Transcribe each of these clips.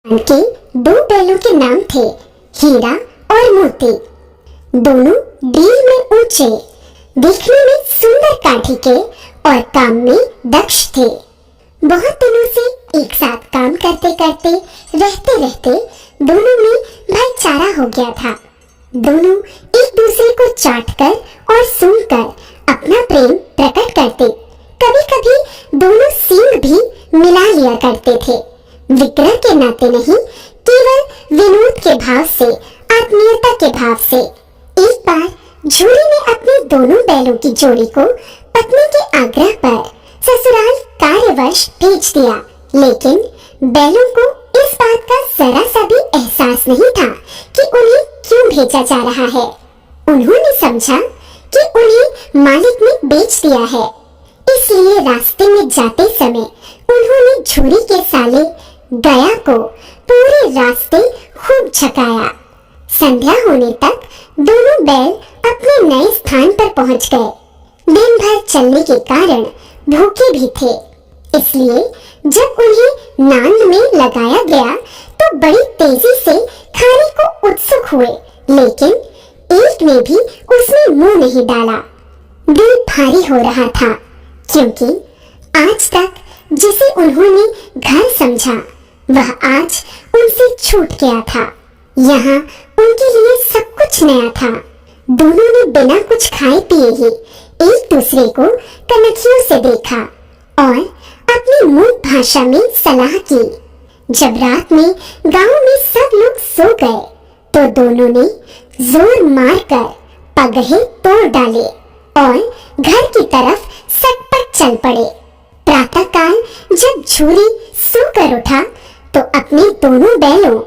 उनके दो बैलों के नाम थे हीरा और मोती। दोनों डील में ऊंचे, दिखने में सुंदर काठी के और काम में दक्ष थे। बहुत दिनों से एक साथ काम करते करते रहते रहते दोनों में भाईचारा हो गया था। दोनों एक दूसरे को चाटकर और सूंघकर अपना प्रेम प्रकट करते। कभी कभी दोनों सींग भी मिला लिया करते थे। विग्रह के नाते नहीं, केवल विनोद के भाव से, आत्मीयता के भाव से। एक बार झूरी ने अपने दोनों बैलों की जोड़ी को पत्नी के आग्रह पर ससुराल कार्यवश भेज दिया, लेकिन बैलों को इस बात का जरा सा भी एहसास नहीं था कि उन्हें क्यों भेजा जा रहा है। उन्होंने समझा कि उन्हें मालिक ने बेच दिया है, इसलिए रास्ते में जाते समय उन्होंने झूरी के साले गया को पूरे रास्ते खूब झकाया। संध्या होने तक दोनों बैल अपने नए स्थान पर पहुंच गए। दिन भर चलने के कारण भूखे भी थे, इसलिए जब उन्हें नांद में लगाया गया तो बड़ी तेजी से खाने को उत्सुक हुए, लेकिन एक ने भी उसमें मुंह नहीं डाला। दिल भारी हो रहा था, क्योंकि आज तक जिसे उन्होंने घर समझा वह आज उनसे छूट गया था। यहाँ उनके लिए सब कुछ नया था। दोनों ने बिना कुछ खाए पिए ही एक दूसरे को कनखियों से देखा और अपनी मूक भाषा में सलाह की। जब रात में गांव में सब लोग सो गए तो दोनों ने जोर मारकर पगहे तोड़ डाले और घर की तरफ सटपट चल पड़े। प्रातःकाल जब झूरी सोकर उठा तो अपने दोनों बैलों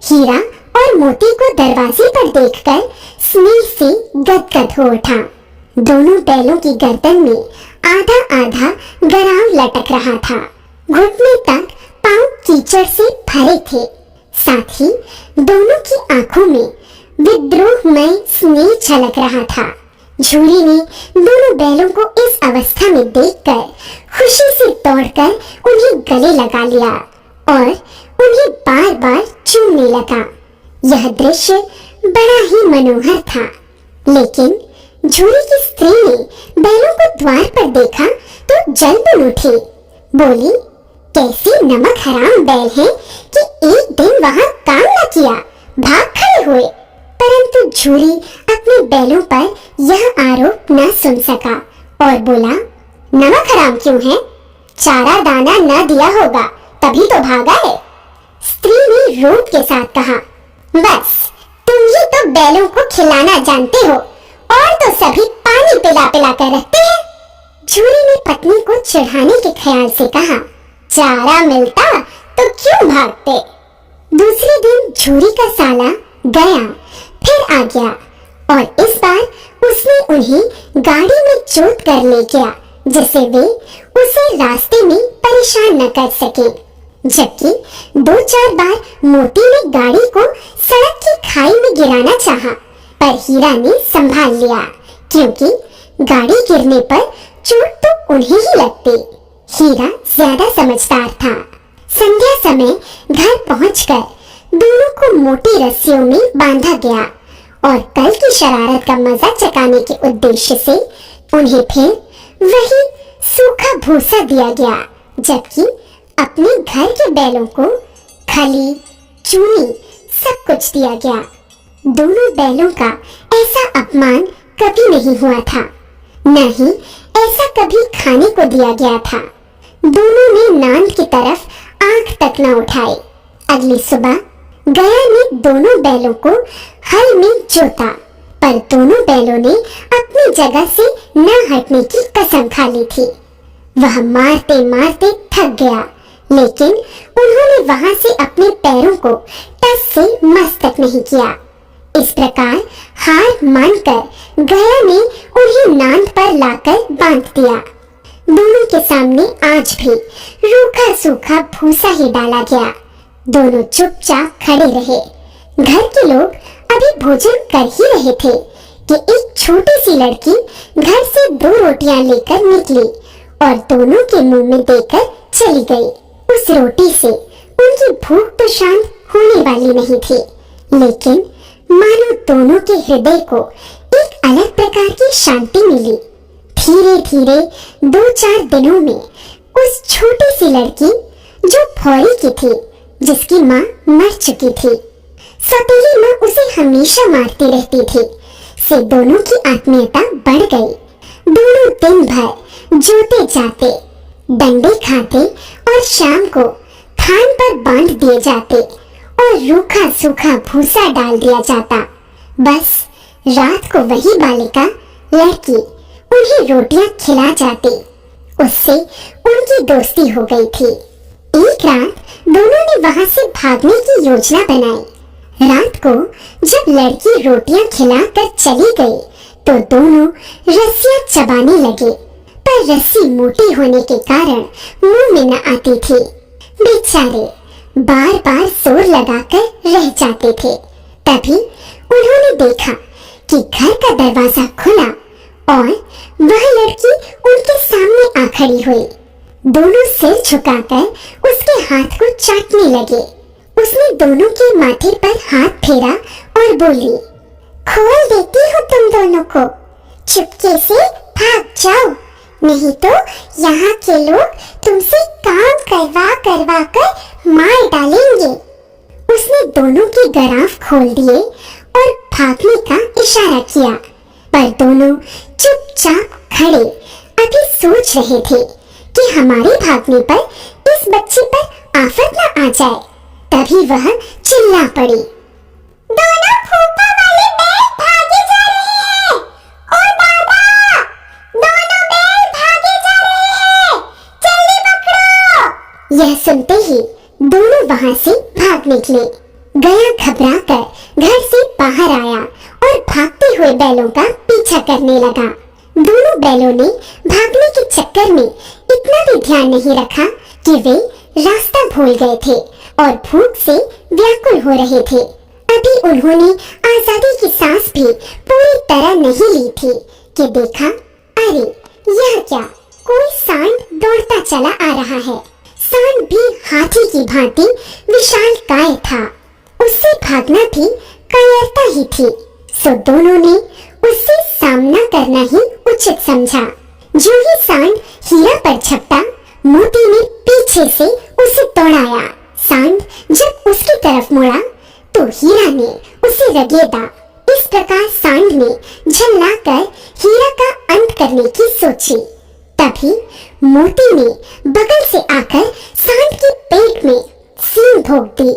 हीरा और मोती को दरवाजे पर देखकर स्नेह से गदगद हो उठा। दोनों बैलों की गर्दन में आधा आधा गराव लटक रहा था। घुटने तक पांव कीचड़ से भरे थे। साथ ही दोनों की आंखों में विद्रोहमय स्नेह झलक रहा था। झूरी ने दोनों बैलों को इस अवस्था में देखकर खुशी से दौड़कर उन्हें गले लगा लिया और उन्हें बार बार चूमने लगा। यह दृश्य बड़ा ही मनोहर था, लेकिन झूरी की स्त्री ने बैलों को द्वार पर देखा तो जल्द उठी। बोली, कैसी नमक हराम बैल हैं कि एक दिन वहां काम न किया, भाग खड़े हुए। परंतु झूरी अपने बैलों पर यह आरोप न सुन सका और बोला, नमक हराम क्यों है? चारा दाना न दिया होगा तभी तो भागा है। स्त्री ने रोब के साथ कहा, बस तुम ही तो बैलों को खिलाना जानते हो और तो सभी पानी पिला पिला कर रखते हैं। झूरी ने पत्नी को चिढ़ाने के ख्याल से कहा, चारा मिलता तो क्यों भागते। दूसरे दिन झूरी का साला गया फिर आ गया और इस बार उसने उन्हें गाड़ी में जोत कर ले गया, जिससे वे उसे रास्ते में परेशान न कर सके। जबकि दो चार बार मोती ने गाड़ी को सड़क की खाई में गिराना चाहा, पर हीरा ने संभाल लिया, क्योंकि गाड़ी गिरने पर चोट तो उन्हें ही लगती। हीरा ज्यादा समझदार था। संध्या समय घर पहुंचकर दोनों को मोटी रस्सियों में बांधा गया और कल की शरारत का मजा चकाने के उद्देश्य से उन्हें फिर वही सूखा भूसा दिया गया, जबकि अपने घर के बैलों को खली, चूनी सब कुछ दिया गया। दोनों बैलों का ऐसा अपमान कभी नहीं हुआ था, न ही ऐसा कभी खाने को दिया गया था। दोनों ने नांद की तरफ आंख तक न उठाई। अगली सुबह गया ने दोनों बैलों को हल में जोता, पर दोनों बैलों ने अपनी जगह से न हटने की कसम खा ली थी। वह मारते मारते थक गया, लेकिन उन्होंने वहां से अपने पैरों को टस से मस तक नहीं किया। इस प्रकार हार मानकर गया ने उन्हें नांद पर लाकर बांध दिया। दोनों के सामने आज भी रूखा सूखा भूसा ही डाला गया। दोनों चुपचाप खड़े रहे। घर के लोग अभी भोजन कर ही रहे थे कि एक छोटी सी लड़की घर से 2 रोटियां लेकर निकली और दोनों के मुंह में देकर चली गई। उस रोटी से उनकी भूख तो शांत होने वाली नहीं थी, लेकिन मानो दोनों के हृदय को एक अलग प्रकार की शांति मिली। धीरे धीरे 2-4 दिनों में उस छोटी सी लड़की जो भौरी की थी, जिसकी माँ मर चुकी थी, सौतेली माँ उसे हमेशा मारती रहती थी, से दोनों की आत्मीयता बढ़ गई। दोनों दिन भर जोते जाते, डंडे खाते और शाम को थान पर बांध दिए जाते और रूखा सूखा भूसा डाल दिया जाता। बस रात को वही बालिका लड़की उन्हें रोटियां खिला जाती। उससे उनकी दोस्ती हो गई थी। एक रात दोनों ने वहां से भागने की योजना बनाई। रात को जब लड़की रोटियां खिलाकर चली गई तो दोनों रस्सियां चबाने लगे, पर रस्सी मोटी होने के कारण मुंह में न आती थी। बेचारे बार बार जोर लगाकर रह जाते थे। तभी उन्होंने देखा कि घर का दरवाजा खुला और वह लड़की उनके सामने आ खड़ी हुई। दोनों सिर झुकाकर उसके हाथ को चाटने लगे। उसने दोनों के माथे पर हाथ फेरा और बोली, खोल देती हूँ तुम दोनों को, चुपके से भाग जाओ, नहीं तो यहाँ के लोग तुमसे काम करवा कर मार डालेंगे। उसने दोनों के गराफ खोल दिए और भागने का इशारा किया, पर दोनों चुपचाप खड़े अभी सोच रहे थे कि हमारे भागने पर इस बच्चे पर आफत न आ जाए। तभी वह चिल्ला पड़ी, दोनों फूफा वाले बैल भागे जा रहे हैं। ओ दादा, दोनों बैल भागे जा रहे हैं, जल्दी पकड़ो। यह सुनते ही दोनों वहां से भाग निकले। गया घबराकर घर से बाहर आया और भागते हुए बैलों का पीछा करने लगा। दोनों बैलों ने भागने के चक्कर में इतना भी ध्यान नहीं रखा कि वे रास्ता भूल गए थे और भूख से व्याकुल हो रहे थे। अभी उन्होंने आजादी की सांस भी पूरी तरह नहीं ली थी कि देखा, अरे यह क्या, कोई सांड दौड़ता चला आ रहा है। सांड भी हाथी की भांति विशाल काय था। उससे भागना भी कायरता ही थी, सो दोनों ने उससे सामना करना ही उचित समझा। जो ही सांड हीरा पर झपटा, मोती ने पीछे से उसे दौड़ाया। सांड जब उसकी तरफ मुड़ा तो हीरा ने उसे रगेदा। इस प्रकार सांड ने झल्लाकर हीरा का अंत करने की सोची। तभी मोती ने बगल से आकर सांड के पेट में सींग भोंक दी।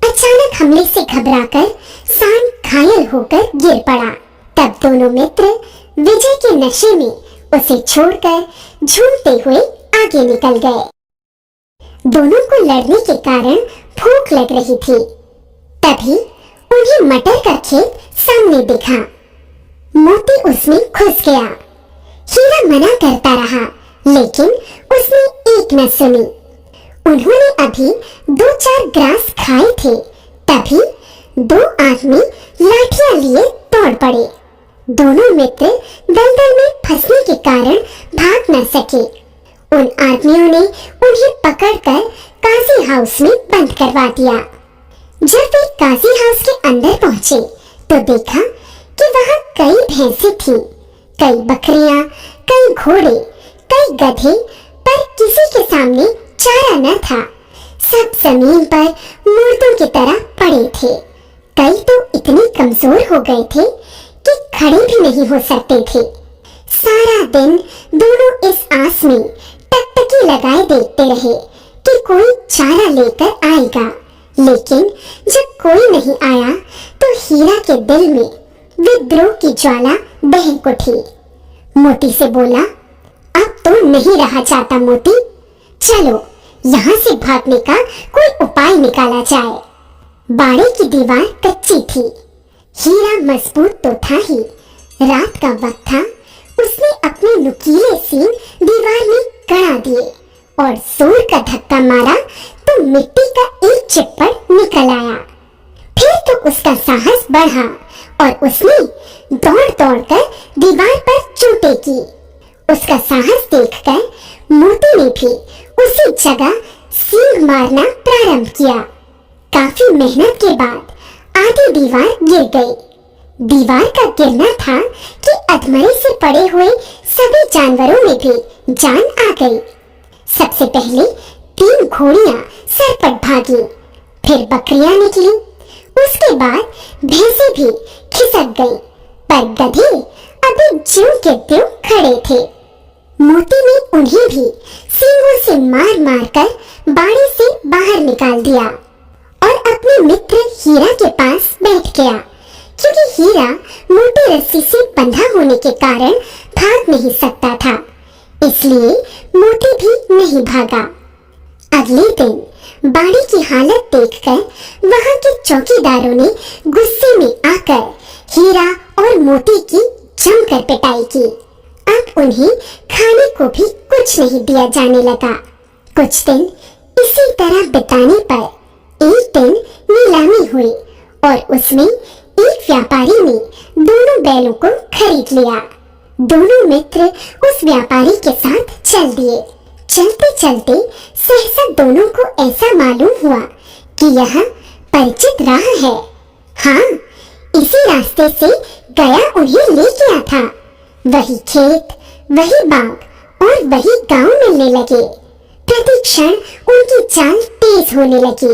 अचानक हमले से घबराकर सांड घायल होकर गिर पड़ा। तब दोनों मित्र विजय के नशे में उसे छोड़कर झूमते हुए आगे निकल गए। दोनों को लड़ने के कारण भूख लग रही थी। तभी उन्हें मटर का खेत सामने दिखा। मोती उसमें घुस गया। हीरा मना करता रहा, लेकिन उसने एक न सुनी। उन्होंने अभी 2-4 ग्रास खाए थे। तभी 2 आदमी लाठियां लिए दौड़ पड़े। दोनों मित्र दलदल में फंसने के कारण भाग न सके। उन आदमियों ने उन्हें पकड़कर काजी हाउस में बंद करवा दिया। जब वे काजी हाउस के अंदर पहुंचे तो देखा कि वहां कई भैंसें थीं, कई बकरियां, कई घोड़े, कई गधे, पर किसी के सामने चारा न था। सब जमीन पर मुर्दों की तरह पड़े थे। कई तो इतने कमजोर हो गए थे कि खड़े भी नहीं हो सकते थे। सारा दिन दोनों इस आस में टकटकी लगाए देखते रहे कि कोई चारा लेकर आएगा, लेकिन जब कोई नहीं आया तो हीरा के दिल में विद्रोह की ज्वाला दहक उठी। मोती से बोला, अब तो नहीं रहा जाता मोती, चलो यहाँ से भागने का कोई उपाय निकाला जाए। बाड़े की दीवार कच्ची थी। हीरा मजबूत तो था ही, रात का वक्त था। उसने अपने नुकीले सींग दीवार में गड़ा दिए और जोर का धक्का मारा तो मिट्टी का एक चिप्पड़ निकल आया। फिर तो उसका साहस बढ़ा और उसने दौड़ दौड़ कर दीवार पर चोटें की। उसका साहस देखकर मोती ने भी उसी जगह सींग मारना प्रारंभ किया। काफी मेहनत के बाद आधी दीवार गिर गई। दीवार का गिरना था कि अधमरे से पड़े हुए सभी जानवरों में भी जान आ गई। सबसे पहले 3 घोड़ियां सरपट भागी, फिर बकरियां निकली, उसके बाद भैंसे भी खिसक गई, पर गधे अभी ज्यों के त्यों खड़े थे। मोती ने उन्हें भी सींगों से मार मार कर बाड़ी से बाहर निकाल दिया और अपने मित्र हीरा के पास बैठ गया, क्योंकि हीरा मोटी रस्सी से बंधा होने के कारण भाग नहीं सकता था, इसलिए मोती भी नहीं भागा। अगले दिन बाड़ी की हालत देखकर वहां के चौकीदारों ने गुस्से में आकर हीरा और मोती की जमकर पिटाई की। अब उन्हें खाने को भी कुछ नहीं दिया जाने लगा। कुछ दिन इसी तरह बिताने पर एक दिन नीलामी हुई और उसमें एक व्यापारी ने दोनों बैलों को खरीद लिया। दोनों मित्र उस व्यापारी के साथ चल दिए। चलते चलते सहसा दोनों को ऐसा मालूम हुआ कि यह परिचित राह है। हाँ, इसी रास्ते से गया उन्हें ले गया था। वही खेत, वही बाग और वही गांव मिलने लगे। प्रति क्षण उनकी चाल तेज होने लगी।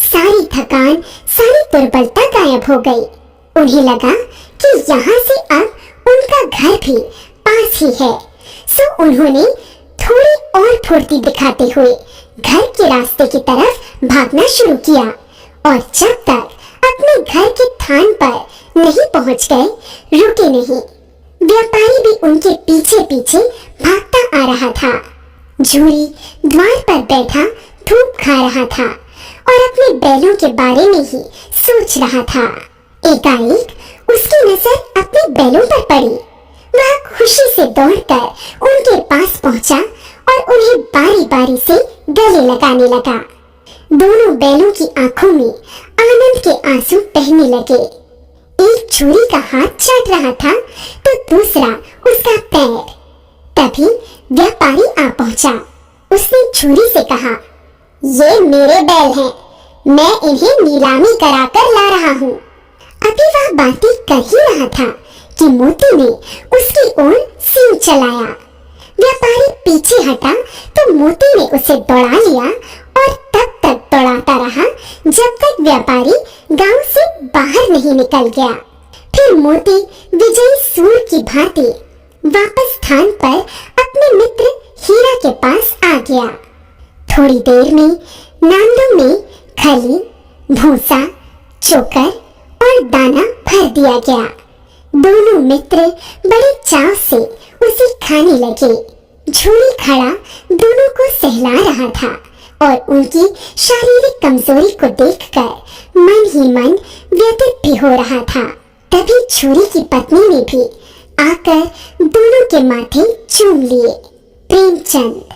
सारी थकान, सारी दुर्बलता गायब हो गई। उन्हें लगा कि यहाँ से अब उनका घर भी पास ही है, सो उन्होंने थोड़ी और फुर्ती दिखाते हुए घर के रास्ते की तरफ भागना शुरू किया और जब तक अपने घर के थान पर नहीं पहुंच गए, रुके नहीं। व्यापारी भी उनके पीछे पीछे भागता आ रहा था। झूरी द्वार पर बैठा धूप खा रहा था और अपने बैलों के बारे में ही सोच रहा था। एकाएक उसकी नजर अपने बैलों पर पड़ी। वह खुशी से दौड़कर उनके पास पहुंचा और उन्हें बारी बारी से गले लगाने लगा। दोनों बैलों की आंखों में आनंद के आंसू बहने लगे। एक छुरी का हाथ चाट रहा था तो दूसरा उसका पैर। तभी व्यापारी आ पहुंचा। उसने छुरी से कहा, ये मेरे बैल हैं, मैं इन्हें नीलामी कराकर ला रहा हूँ। अभी वह बातें कर ही रहा था कि मोती ने उसकी ओर सींग चलाया। व्यापारी पीछे हटा तो मोती ने उसे दौड़ा लिया और तब तक दौड़ाता रहा जब तक व्यापारी गांव से बाहर नहीं निकल गया। फिर मोती विजयी सूर की भांति वापस स्थान पर अपने मित्र हीरा के पास आ गया। थोड़ी देर में नांदों में खली, भूसा, चोकर और दाना भर दिया गया। दोनों मित्र बड़े चाव से उसे खाने लगे। झूरी खड़ा दोनों को सहला रहा था और उनकी शारीरिक कमजोरी को देखकर मन ही मन व्यथित भी हो रहा था। तभी झूरी की पत्नी ने भी आकर दोनों के माथे चूम लिए। प्रेमचंद।